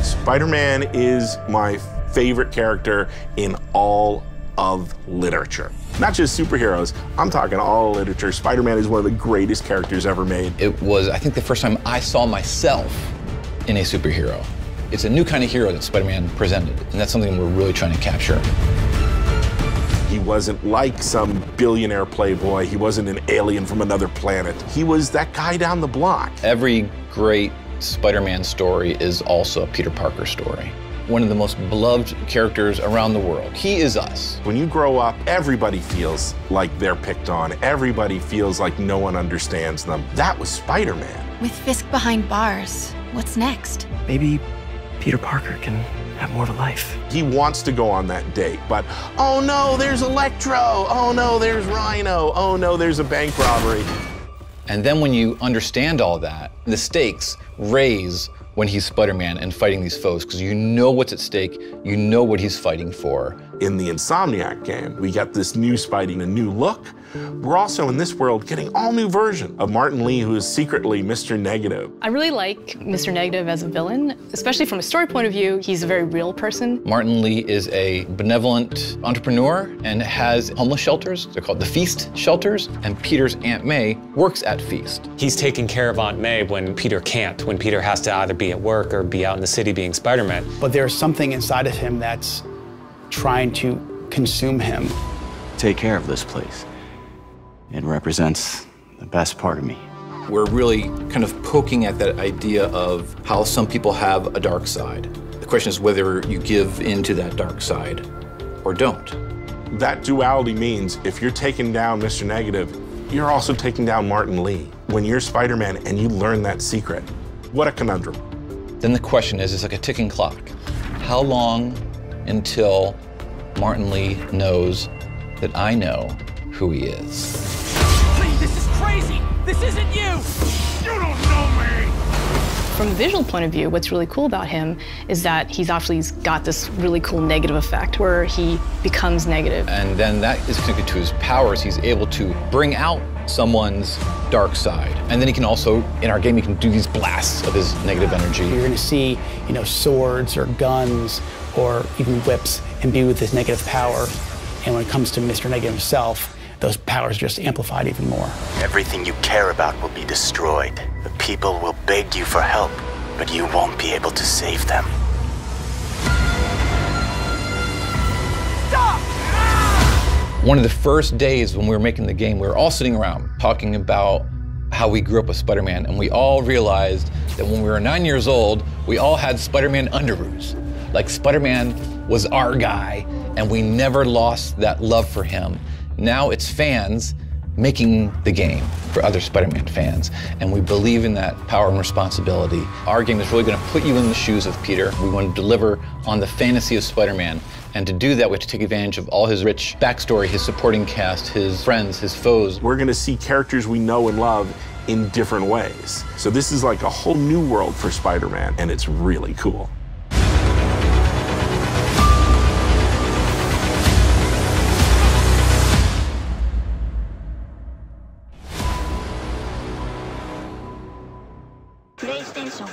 Spider-Man is my favorite character in all of literature. Not just superheroes, I'm talking all literature. Spider-Man is one of the greatest characters ever made. It was, I think, the first time I saw myself in a superhero. It's a new kind of hero that Spider-Man presented, and that's something we're really trying to capture. He wasn't like some billionaire playboy. He wasn't an alien from another planet. He was that guy down the block. Every great Spider-Man story is also a Peter Parker story. One of the most beloved characters around the world. He is us. When you grow up, everybody feels like they're picked on. Everybody feels like no one understands them. That was Spider-Man. With Fisk behind bars, what's next? Maybe Peter Parker can have more of a life. He wants to go on that date, but oh no, there's Electro. Oh no, there's Rhino. Oh no, there's a bank robbery. And then when you understand all that, the stakes raise when he's Spider-Man and fighting these foes, because you know what's at stake, you know what he's fighting for. In the Insomniac game, we got this new Spidey, a new look. We're also in this world getting all new version of Martin Lee, who is secretly Mr. Negative. I really like Mr. Negative as a villain, especially from a story point of view. He's a very real person. Martin Lee is a benevolent entrepreneur and has homeless shelters. They're called the Feast shelters. And Peter's Aunt May works at Feast. He's taking care of Aunt May when Peter can't, when Peter has to either be at work or be out in the city being Spider-Man. But there's something inside of him that's trying to consume him. Take care of this place. It represents the best part of me. We're really kind of poking at that idea of how some people have a dark side. The question is whether you give into that dark side or don't. That duality means if you're taking down Mr. Negative, you're also taking down Martin Lee. When you're Spider-Man and you learn that secret, what a conundrum. Then the question is, it's like a ticking clock. How long until Martin Lee knows that I know who he is? This is crazy! This isn't you! You don't know me! From a visual point of view, what's really cool about him is that he's actually got this really cool negative effect where he becomes negative. And then that is connected to his powers. He's able to bring out someone's dark side. And then he can also, in our game, he can do these blasts of his negative energy. You're gonna see, swords or guns or even whips imbued with this negative power. And when it comes to Mr. Negative himself, those powers are just amplified even more. Everything you care about will be destroyed. The people will beg you for help, but you won't be able to save them. Stop! One of the first days when we were making the game, we were all sitting around talking about how we grew up with Spider-Man, and we all realized that when we were 9 years old, we all had Spider-Man underoos. Like Spider-Man was our guy, and we never lost that love for him. Now it's fans making the game for other Spider-Man fans, and we believe in that power and responsibility. Our game is really going to put you in the shoes of Peter. We want to deliver on the fantasy of Spider-Man, and to do that we have to take advantage of all his rich backstory, his supporting cast, his friends, his foes. We're going to see characters we know and love in different ways. So this is like a whole new world for Spider-Man, and it's really cool. PlayStation.